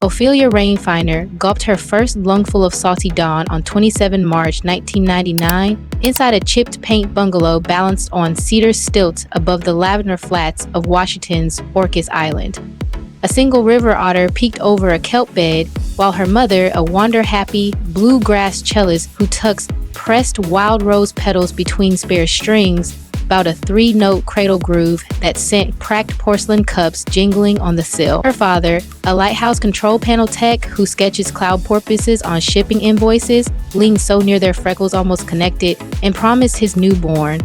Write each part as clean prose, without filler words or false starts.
Ophelia Rainfinder gulped her first lungful of salty dawn on 27 March 1999 inside a chipped paint bungalow balanced on cedar stilts above the lavender flats of Washington's Orcas Island. A single river otter peeked over a kelp bed, while her mother, a wander-happy bluegrass cellist who tucks pressed wild rose petals between spare strings, about a 3-note cradle groove that sent cracked porcelain cups jingling on the sill. Her father, a lighthouse control panel tech who sketches cloud porpoises on shipping invoices, leaned so near their freckles almost connected, and promised his newborn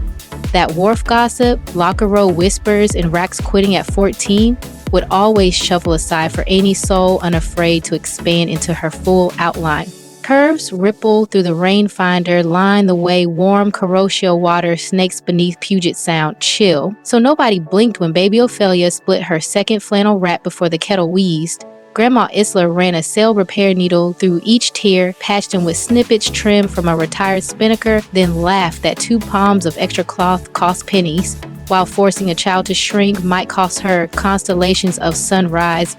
that wharf gossip, locker row whispers, and Rax quitting at 14 would always shuffle aside for any soul unafraid to expand into her full outline. Curves ripple through the Rainfinder, line the way warm Kuroshio water snakes beneath Puget Sound chill. So nobody blinked when baby Ophelia split her second flannel wrap before the kettle wheezed. Grandma Isler ran a sail repair needle through each tear, patched them with snippets trimmed from a retired spinnaker, then laughed that 2 palms of extra cloth cost pennies, while forcing a child to shrink might cost her constellations of sunrise.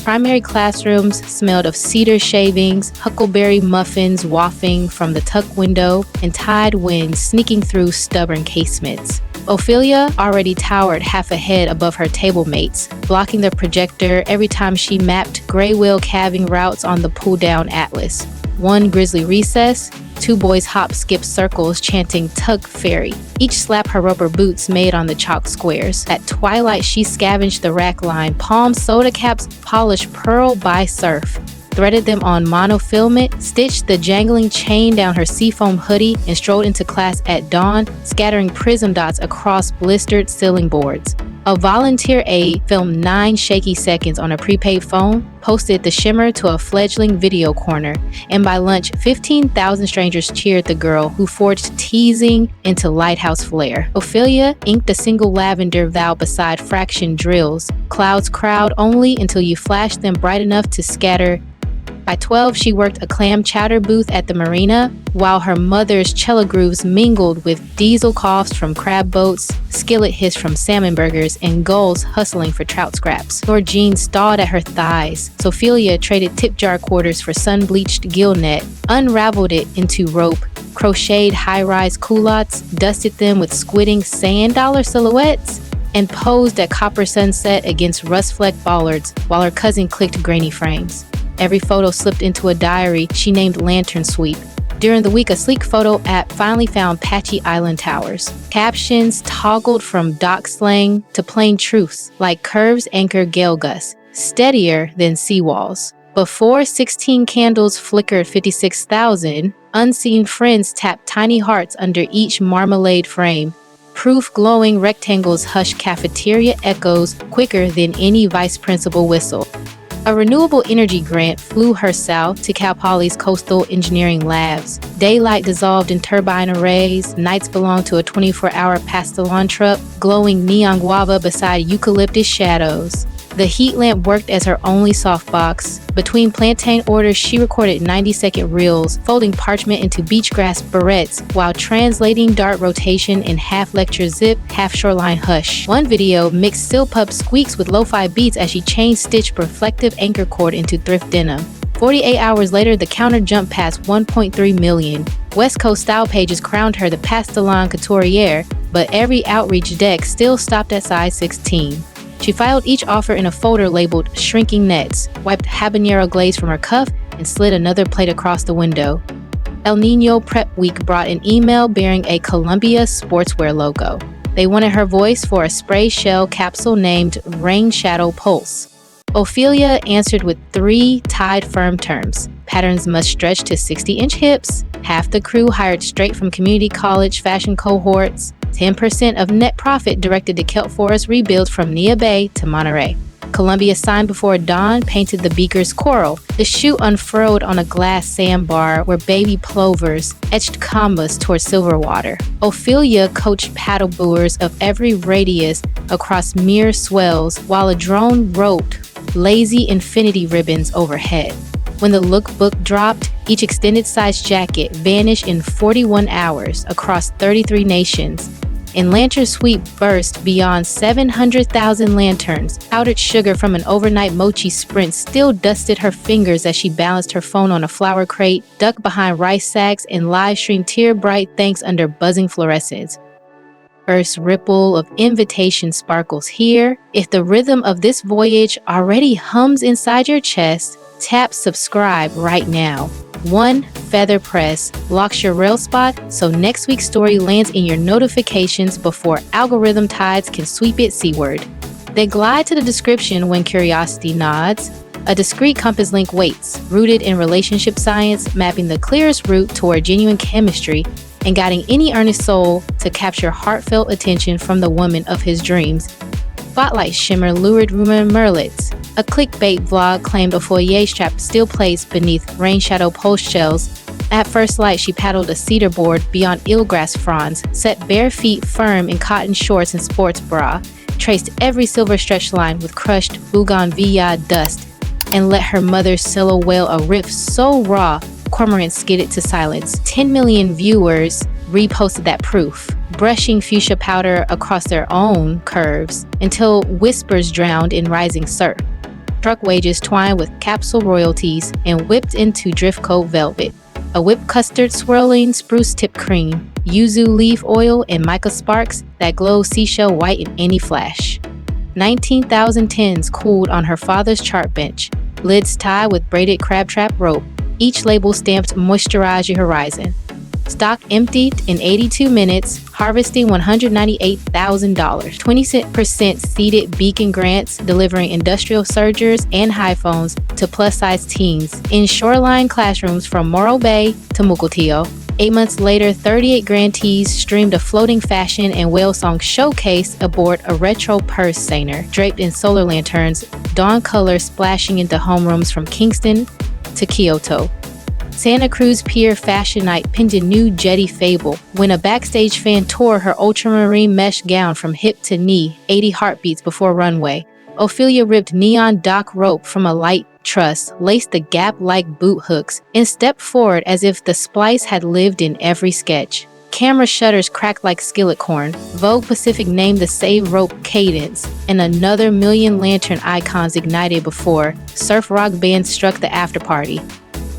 Primary classrooms smelled of cedar shavings, huckleberry muffins wafting from the tuck window, and tide winds sneaking through stubborn casements. Ophelia already towered half a head above her table mates, blocking the projector every time she mapped gray wheel calving routes on the pull-down atlas. One grisly recess, 2 boys hop-skip circles chanting Tug Fairy. Each slap her rubber boots made on the chalk squares. At twilight, she scavenged the rack line, palmed soda caps polished pearl by surf, threaded them on monofilament, stitched the jangling chain down her seafoam hoodie, and strolled into class at dawn, scattering prism dots across blistered ceiling boards. A volunteer aide filmed 9 shaky seconds on a prepaid phone, posted the shimmer to a fledgling video corner, and by lunch, 15,000 strangers cheered the girl who forged teasing into lighthouse flair. Ophelia inked a single lavender vow beside fraction drills. Clouds crowd only until you flash them bright enough to scatter. By 12, she worked a clam chowder booth at the marina, while her mother's cello grooves mingled with diesel coughs from crab boats, skillet hiss from salmon burgers, and gulls hustling for trout scraps. Lord Jean stawed at her thighs. Ophelia traded tip jar quarters for sun-bleached gill net, unraveled it into rope, crocheted high-rise culottes, dusted them with squidding sand dollar silhouettes, and posed at copper sunset against rust-flecked bollards while her cousin clicked grainy frames. Every photo slipped into a diary she named Lantern Sweep. During the week, a sleek photo app finally found patchy island towers. Captions toggled from dock slang to plain truths, like curves anchor gale gusts, steadier than seawalls. Before 16 candles flickered 56,000, unseen friends tapped tiny hearts under each marmalade frame. Proof glowing rectangles hushed cafeteria echoes quicker than any vice principal whistle. A renewable energy grant flew her south to Cal Poly's coastal engineering labs. Daylight dissolved in turbine arrays, nights belonged to a 24-hour pastelon truck, glowing neon guava beside eucalyptus shadows. The heat lamp worked as her only softbox. Between plantain orders, she recorded 90-second reels, folding parchment into beachgrass barrettes while translating dart rotation in half-lecture zip, half-shoreline hush. One video mixed Silpup squeaks with lo-fi beats as she chain-stitched reflective anchor cord into thrift denim. 48 hours later, the counter jumped past 1.3 million. West Coast style pages crowned her the Pastelon Couturière, but every outreach deck still stopped at size 16. She filed each offer in a folder labeled Shrinking Nets, wiped habanero glaze from her cuff, and slid another plate across the window. El Nino Prep Week brought an email bearing a Columbia sportswear logo. They wanted her voice for a spray shell capsule named Rain Shadow Pulse. Ophelia answered with 3 tied firm terms. Patterns must stretch to 60-inch hips, half the crew hired straight from community college fashion cohorts, 10% of net profit directed to kelp forest rebuild from Nia Bay to Monterey. Columbia signed before dawn painted the beakers coral. The shoe unfurled on a glass sandbar where baby plovers etched combas toward silver water. Ophelia coached paddle buoyers of every radius across mere swells while a drone wrote lazy infinity ribbons overhead. When the lookbook dropped, each extended size jacket vanished in 41 hours across 33 nations. and lantern sweep burst beyond 700,000 lanterns. Powdered sugar from an overnight mochi sprint still dusted her fingers as she balanced her phone on a flower crate, ducked behind rice sacks, and live-streamed tear-bright thanks under buzzing fluorescence. First ripple of invitation sparkles here. If the rhythm of this voyage already hums inside your chest, tap subscribe right now. One feather press locks your rail spot so next week's story lands in your notifications before algorithm tides can sweep it seaward. They glide to the description when curiosity nods. A discrete compass link waits, rooted in relationship science, mapping the clearest route toward genuine chemistry and guiding any earnest soul to capture heartfelt attention from the woman of his dreams. Spotlight shimmer lured rumor merlets. A clickbait vlog claimed Ophelia strap still placed beneath rain shadow post shells. At first light, she paddled a cedar board beyond eelgrass fronds, set bare feet firm in cotton shorts and sports bra, traced every silver stretch line with crushed bougainvillea dust, and let her mother silo wail a riff so raw Cormorant skidded to silence. 10 million viewers reposted that proof, brushing fuchsia powder across their own curves until whispers drowned in rising surf. Truck wages twined with capsule royalties and whipped into drift coat velvet. A whipped custard swirling spruce tip cream, yuzu leaf oil, and mica sparks that glow seashell white in any flash. 19,000 tins cooled on her father's chart bench, lids tied with braided crab trap rope, each label stamped Moisturize Your Horizon. Stock emptied in 82 minutes, harvesting $198,000. 20% seeded Beacon grants, delivering industrial surgers and high phones to plus-size teens in shoreline classrooms from Morro Bay to Mukilteo. 8 months later, 38 grantees streamed a floating fashion and whale song showcase aboard a retro purse seiner, draped in solar lanterns, dawn color splashing into homerooms from Kingston to Kyoto. Santa Cruz Pier Fashion Night penned a new jetty fable when a backstage fan tore her ultramarine mesh gown from hip to knee, 80 heartbeats before runway. Ophelia ripped neon dock rope from a light truss, laced the gap-like boot hooks, and stepped forward as if the splice had lived in every sketch. Camera shutters cracked like skillet corn. Vogue Pacific named the save rope Cadence, and another million lantern icons ignited before surf rock bands struck the after-party.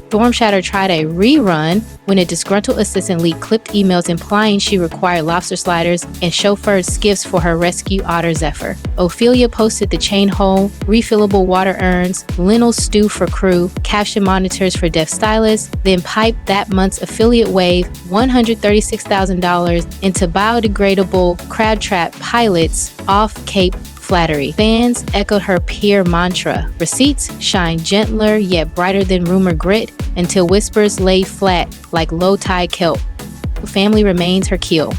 Storm Shatter tried a rerun when a disgruntled assistant leaked clipped emails implying she required lobster sliders and chauffeured skiffs for her rescue otter Zephyr. Ophelia posted the chain hole, refillable water urns, lentil stew for crew, caption monitors for deaf stylists, then piped that month's affiliate wave $136,000 into biodegradable crab trap pilots off Cape Flattery. Fans echoed her peer mantra. Receipts shine gentler yet brighter than rumor grit until whispers lay flat like low-tide kelp. Family remains her keel.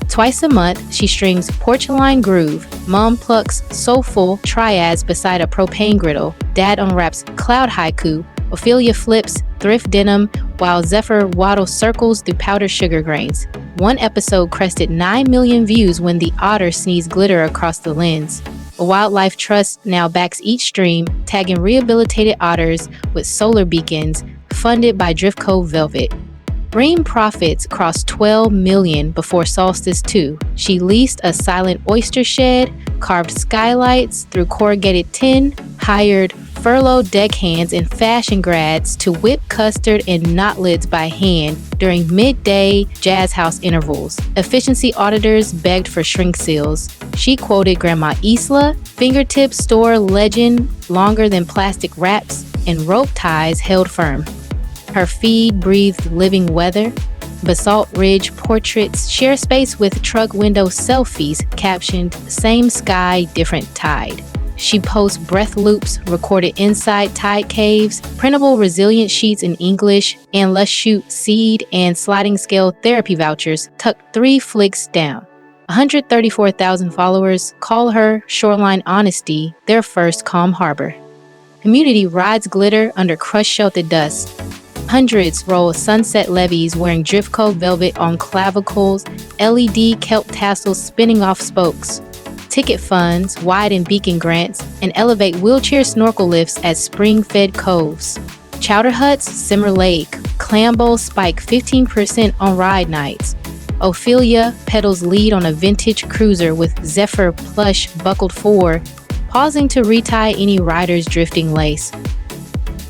Twice a month, she streams Porcelain Groove. Mom plucks soulful triads beside a propane griddle. Dad unwraps cloud haiku. Ophelia flips thrift denim while Zephyr waddles circles through powdered sugar grains. One episode crested 9 million views when the otter sneezed glitter across the lens. A wildlife trust now backs each stream, tagging rehabilitated otters with solar beacons funded by Drift Cove Velvet. Ream profits crossed 12 million before Solstice 2. She leased a silent oyster shed, carved skylights through corrugated tin, hired furloughed deckhands and fashion grads to whip custard and knot lids by hand during midday jazz house intervals. Efficiency auditors begged for shrink seals. She quoted Grandma Isla, fingertip store legend longer than plastic wraps, and rope ties held firm. Her feed breathed living weather. Basalt Ridge portraits share space with truck window selfies captioned "Same sky, different tide." She posts breath loops recorded inside tide caves, printable resilient sheets in English, and let's shoot seed and sliding scale therapy vouchers tucked 3 flicks down. 134,000 followers call her Shoreline Honesty their first calm harbor. Community rides glitter under crushed sheltered dust. Hundreds roll sunset levees wearing Drift Cove velvet on clavicles, LED kelp tassels spinning off spokes. Ticket funds widen beacon grants and elevate wheelchair snorkel lifts at spring-fed coves. Chowder huts simmer lake, clam bowls spike 15% on ride nights. Ophelia pedals lead on a vintage cruiser with Zephyr plush buckled forward, pausing to retie any rider's drifting lace.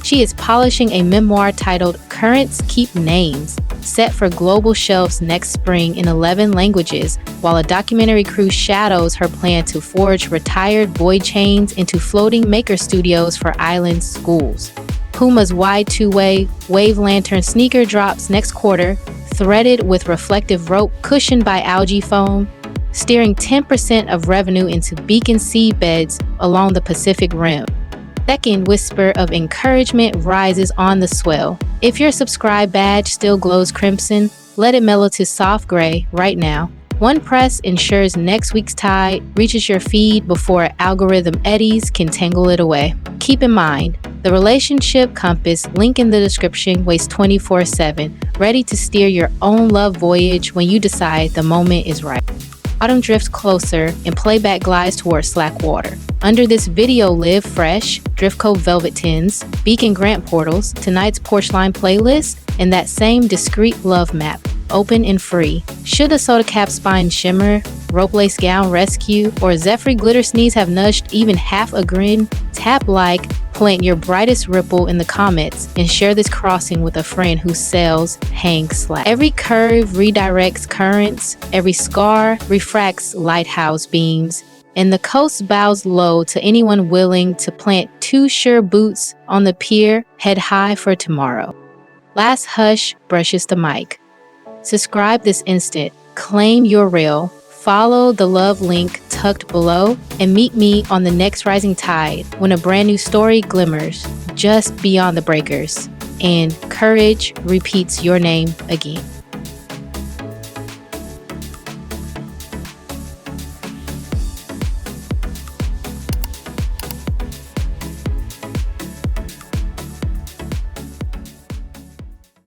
She is polishing a memoir titled Currents Keep Names, set for global shelves next spring in 11 languages, while a documentary crew shadows her plan to forge retired boy chains into floating maker studios for island schools. Puma's wide two-way wave lantern sneaker drops next quarter, threaded with reflective rope cushioned by algae foam, steering 10% of revenue into beacon seabeds along the Pacific Rim. Second whisper of encouragement rises on the swell. If your subscribe badge still glows crimson, let it mellow to soft gray right now. One press ensures next week's tide reaches your feed before algorithm eddies can tangle it away. Keep in mind, the relationship compass, link in the description, waits 24/7, ready to steer your own love voyage when you decide the moment is right. Autumn drifts closer and playback glides towards slack water. Under this video live fresh, Drift Cove Velvet Tins, Beacon Grant Portals, tonight's Porchline playlist, and that same discreet love map, open and free. Should a soda cap spine shimmer, rope lace gown rescue, or Zephyr glitter sneeze have nudged even half a grin, tap like, plant your brightest ripple in the comments, and share this crossing with a friend who sells hang slack. Every curve redirects currents, every scar refracts lighthouse beams, and the coast bows low to anyone willing to plant two sure boots on the pier, head high for tomorrow. Last hush brushes the mic. Subscribe this instant, claim your reel, follow the love link tucked below, and meet me on the next rising tide when a brand new story glimmers just beyond the breakers and courage repeats your name again.